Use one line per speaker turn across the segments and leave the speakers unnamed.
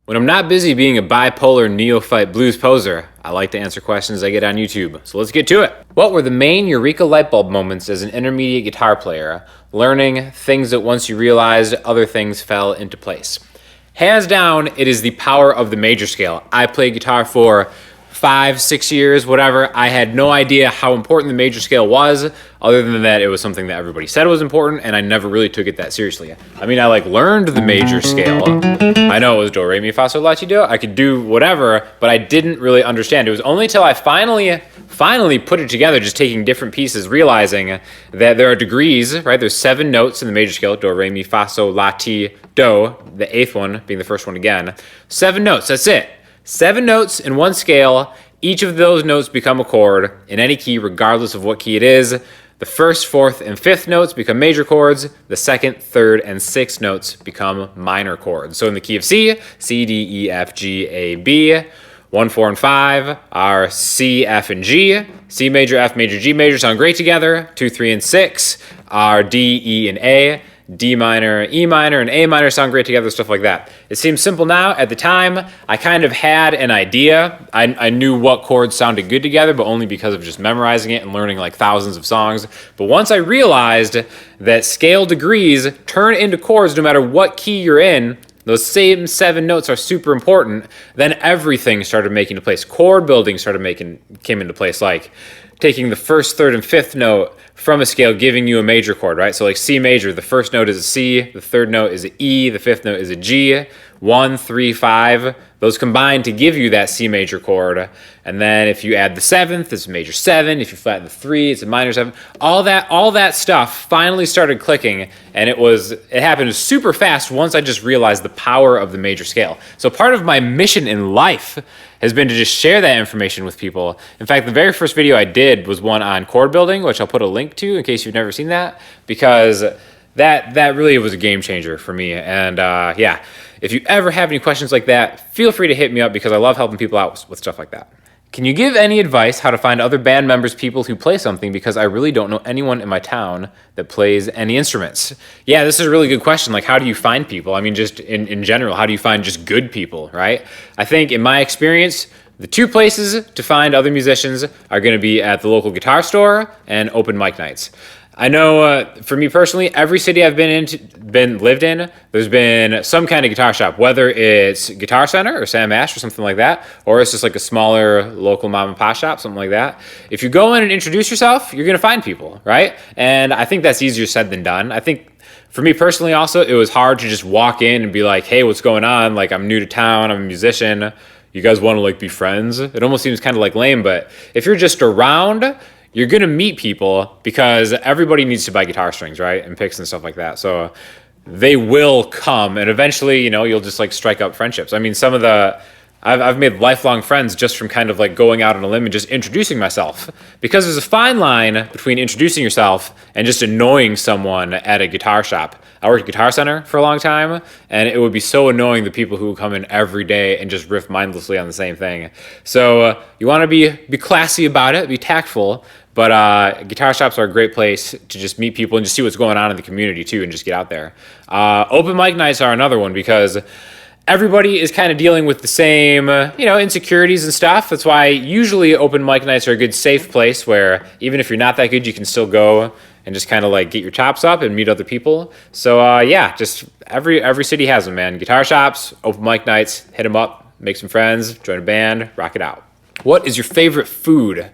When I'm not busy being a bipolar neophyte blues poser, I like to answer questions I get on YouTube. So let's get to it. What were the main eureka light bulb moments as an intermediate guitar player, learning things that once you realized, other things fell into place? Hands down, it is the power of the major scale. I played guitar for 5-6 years, whatever. I had no idea how important the major scale was, other than that it was something that everybody said was important, and I never really took it that seriously. I mean, I learned the major scale. I know it was do, re, mi, fa, sol, la, ti, do. I could do whatever, but I didn't really understand. It was only until I finally put it together, just taking different pieces, realizing that there are degrees, right? There's 7 notes in the major scale, do, re, mi, fa, sol, la, ti, do, the 8th one being the first one again. 7 notes, that's it. 7 notes in one scale. Each of those notes become a chord in any key, regardless of what key it is. The 1st, 4th, and 5th notes become major chords. The 2nd, 3rd, and 6th notes become minor chords. So in the key of C, C, D, E, F, G, A, B. 1, 4, and 5 are C, F, and G. C major, F major, G major sound great together. 2, 3, and 6 are D, E, and A. D minor, E minor, and A minor sound great together, stuff like that. It seems simple now. At the time, I kind of had an idea. I knew what chords sounded good together, but only because of just memorizing it and learning thousands of songs. But once I realized that scale degrees turn into chords no matter what key you're in, those same 7 notes are super important, then everything started making into place. Chord building came into place, like taking the 1st, 3rd, and 5th note from a scale, giving you a major chord, right? So like C major, the 1st note is a C, the 3rd note is an E, the 5th note is a G. 1, 3, 5, those combine to give you that C major chord. And then if you add the 7th, it's a major 7. If you flatten the 3, it's a minor 7. All that stuff finally started clicking, and it happened super fast once I just realized the power of the major scale. So part of my mission in life has been to just share that information with people. In fact, the very first video I did was one on chord building, which I'll put a link to in case you've never seen that, because that really was a game changer for me. And yeah, if you ever have any questions like that, feel free to hit me up because I love helping people out with stuff like that. Can you give any advice how to find other band members, people who play something, because I really don't know anyone in my town that plays any instruments? Yeah, this is a really good question. How do you find people? I mean, just in general, how do you find just good people, right? I think in my experience, the 2 places to find other musicians are going to be at the local guitar store and open mic nights. I know for me personally, every city I've lived in, there's been some kind of guitar shop, whether it's Guitar Center or Sam Ash or something like that, or it's just a smaller local mom and pop shop, something like that. If you go in and introduce yourself, you're going to find people, right? And I think that's easier said than done. I think for me personally also, it was hard to just walk in and be like, hey, what's going on? I'm new to town, I'm a musician. You guys want to be friends? It almost seems kind of lame, but if you're just around, you're going to meet people because everybody needs to buy guitar strings, right? And picks and stuff like that. So they will come, and eventually, you'll just strike up friendships. I mean, I've made lifelong friends just from kind of going out on a limb and just introducing myself, because there's a fine line between introducing yourself and just annoying someone at a guitar shop. I worked at Guitar Center for a long time, and it would be so annoying, the people who come in every day and just riff mindlessly on the same thing. So you want to be classy about it, be tactful, but guitar shops are a great place to just meet people and just see what's going on in the community too, and just get out there. Open mic nights are another one because everybody is kind of dealing with the same, insecurities and stuff. That's why usually open mic nights are a good safe place where even if you're not that good, you can still go and just kind of get your chops up and meet other people. So yeah, just every city has them, man. Guitar shops, open mic nights, hit them up, make some friends, join a band, rock it out. What is your favorite food?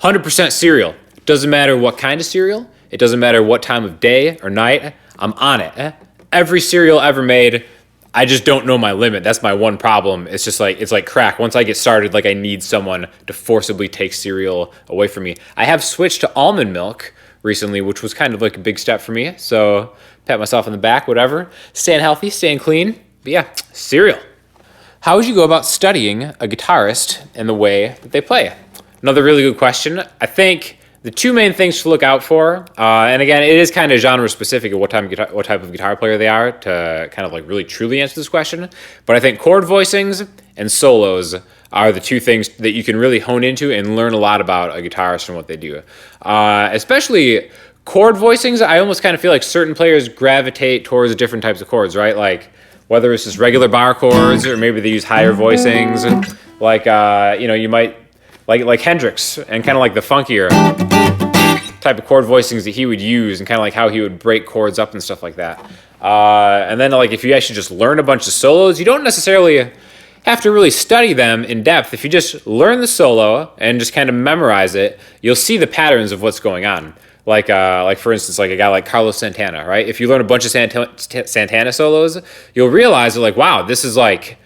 100% cereal. Doesn't matter what kind of cereal. It doesn't matter what time of day or night. I'm on it. Every cereal ever made, I just don't know my limit. That's my one problem. It's just it's like crack. Once I get started, I need someone to forcibly take cereal away from me. I have switched to almond milk recently, which was kind of a big step for me. So pat myself on the back, whatever. Staying healthy, staying clean. But yeah, cereal. How would you go about studying a guitarist and the way that they play? Another really good question. I think the 2 main things to look out for, and again, it is kind of genre specific of what type of guitar player they are to kind of really truly answer this question. But I think chord voicings and solos are the 2 things that you can really hone into and learn a lot about a guitarist and what they do. Especially chord voicings, I almost kind of feel certain players gravitate towards different types of chords, right? whether it's just regular bar chords or maybe they use higher voicings, like you might like Hendrix and kind of like the funkier type of chord voicings that he would use and kind of like how he would break chords up and stuff like that. And then like if you actually just learn a bunch of solos, you don't necessarily have to really study them in depth. If you just learn the solo and just kind of memorize it, you'll see the patterns of what's going on. Like for instance, like a guy like Carlos Santana, right? If you learn a bunch of Santana solos, you'll realize that like, wow, this is like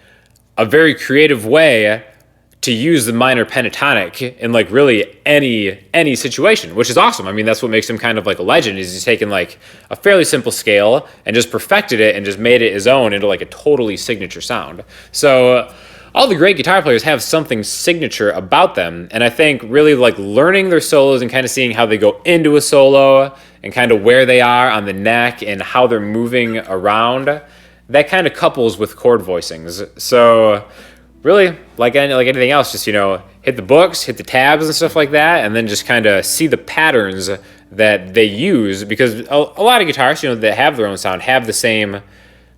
a very creative way to use the minor pentatonic in like really any situation, which is awesome. I mean, that's what makes him kind of like a legend, is he's taken like a fairly simple scale and just perfected it and just made it his own into like a totally signature sound. So all the great guitar players have something signature about them, and I think really like learning their solos and kind of seeing how they go into a solo and kind of where they are on the neck and how they're moving around, that kind of couples with chord voicings. So really, like anything else, just, hit the books, hit the tabs and stuff like that, and then just kind of see the patterns that they use, because a lot of guitarists, that have their own sound have the same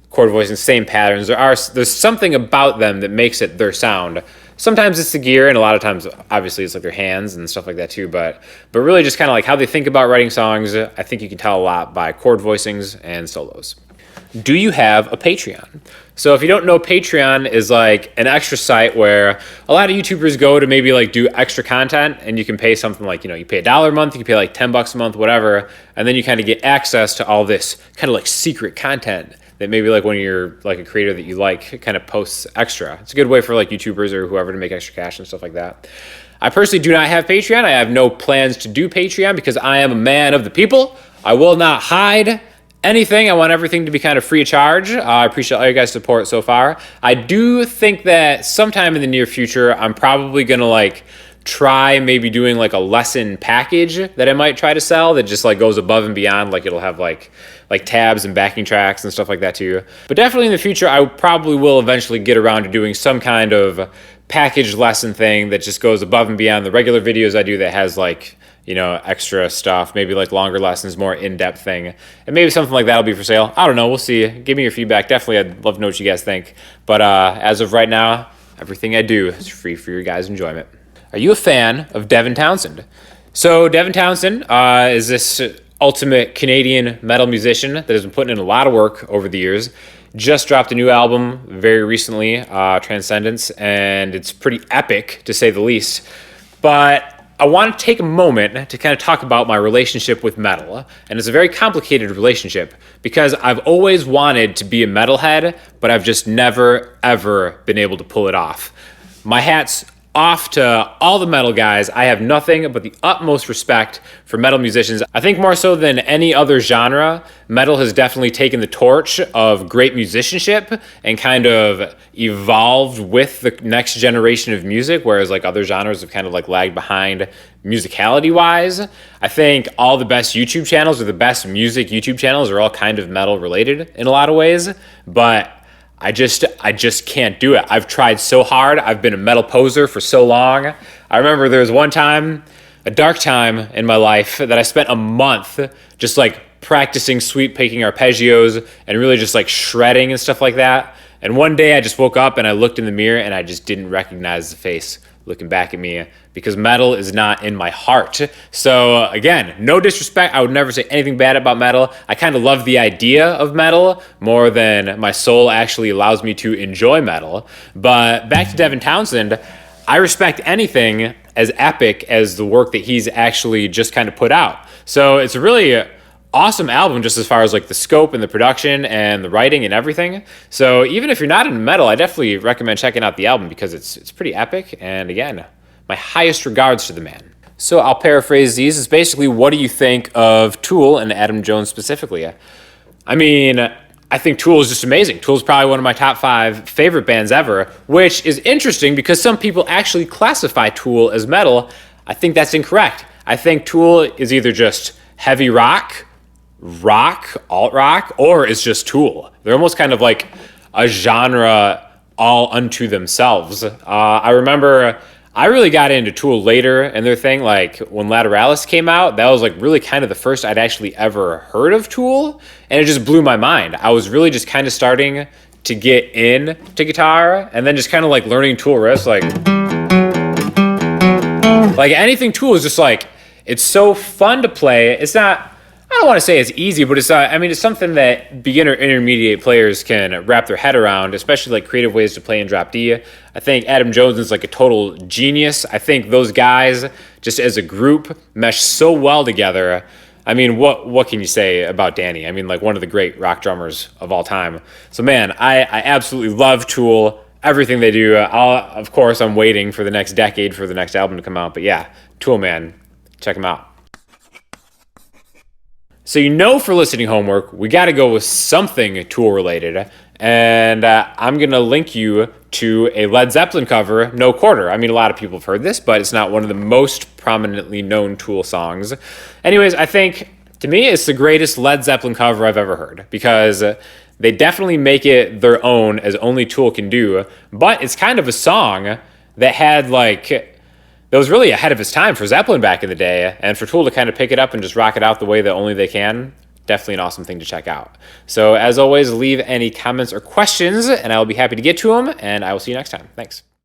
chord voicing, same patterns. There's something about them that makes it their sound. Sometimes it's the gear, and a lot of times, obviously, it's like their hands and stuff like that too. But really, just kind of like how they think about writing songs. I think you can tell a lot by chord voicings and solos. Do you have a Patreon? So if you don't know, Patreon is like an extra site where a lot of YouTubers go to maybe like do extra content, and you can pay something like, you pay $1 a month, you can pay like $10 a month, whatever, and then you kind of get access to all this kind of like secret content that maybe like when you're like a creator that you like kind of posts extra. It's a good way for like YouTubers or whoever to make extra cash and stuff like that. I personally do not have Patreon. I have no plans to do Patreon because I am a man of the people. I will not hide anything. I want everything to be kind of free of charge. I appreciate all you guys' support so far. I do think that sometime in the near future, I'm probably going to like try maybe doing like a lesson package that I might try to sell that just like goes above and beyond. Like it'll have like tabs and backing tracks and stuff like that too. But definitely in the future, I probably will eventually get around to doing some kind of package lesson thing that just goes above and beyond the regular videos I do that has like, extra stuff, maybe like longer lessons, more in-depth thing. And maybe something like that will be for sale. I don't know. We'll see. Give me your feedback. Definitely, I'd love to know what you guys think. But as of right now, everything I do is free for your guys' enjoyment. Are you a fan of Devin Townsend? So Devin Townsend is this ultimate Canadian metal musician that has been putting in a lot of work over the years. Just dropped a new album very recently, Transcendence, and it's pretty epic to say the least. But I want to take a moment to kind of talk about my relationship with metal. And it's a very complicated relationship because I've always wanted to be a metalhead, but I've just never, ever been able to pull it off. My hat's off to all the metal guys. I have nothing but the utmost respect for metal musicians. I think more so than any other genre, metal has definitely taken the torch of great musicianship and kind of evolved with the next generation of music, whereas like other genres have kind of like lagged behind musicality wise. I think all the best YouTube channels or the best music YouTube channels are all kind of metal related in a lot of ways, but I just can't do it. I've tried so hard. I've been a metal poser for so long. I remember there was one time, a dark time in my life, that I spent a month just like practicing sweep picking arpeggios and really just like shredding and stuff like that. And one day I just woke up and I looked in the mirror and I just didn't recognize the face looking back at me because metal is not in my heart. So again, no disrespect. I would never say anything bad about metal. I kind of love the idea of metal more than my soul actually allows me to enjoy metal. But back to Devin Townsend, I respect anything as epic as the work that he's actually just kind of put out. So it's a really awesome album just as far as like the scope and the production and the writing and everything. So even if you're not into metal, I definitely recommend checking out the album because it's pretty epic. And again, my highest regards to the man. So I'll paraphrase these. It's basically, what do you think of Tool and Adam Jones specifically? I mean, I think Tool is just amazing. Tool is probably one of my top 5 favorite bands ever, which is interesting because some people actually classify Tool as metal. I think that's incorrect. I think Tool is either just heavy rock, alt rock, or it's just Tool. They're almost kind of like a genre all unto themselves. I remember I really got into Tool later and their thing, like when Lateralis came out, that was like really kind of the first I'd actually ever heard of Tool, and it just blew my mind. I was really just kind of starting to get in to guitar, and then just kind of like learning Tool riffs, like anything Tool is just like, it's so fun to play. It's not, I don't want to say it's easy, but it's not, I mean, it's something that beginner intermediate players can wrap their head around, especially like creative ways to play in drop D. I think Adam Jones is like a total genius. I think those guys, just as a group, mesh so well together. I mean, what can you say about Danny? I mean, like one of the great rock drummers of all time. So man, I absolutely love Tool, everything they do. Of course, I'm waiting for the next decade for the next album to come out. But yeah, Tool, man, check them out. So for listening homework, we got to go with something Tool related. And I'm going to link you to a Led Zeppelin cover, No Quarter. I mean, a lot of people have heard this, but it's not one of the most prominently known Tool songs. Anyways, I think, to me, it's the greatest Led Zeppelin cover I've ever heard, because they definitely make it their own, as only Tool can do. But it's kind of a song that had that was really ahead of its time for Zeppelin back in the day, and for Tool to kind of pick it up and just rock it out the way that only they can, definitely an awesome thing to check out. So as always, leave any comments or questions, and I will be happy to get to them, and I will see you next time. Thanks.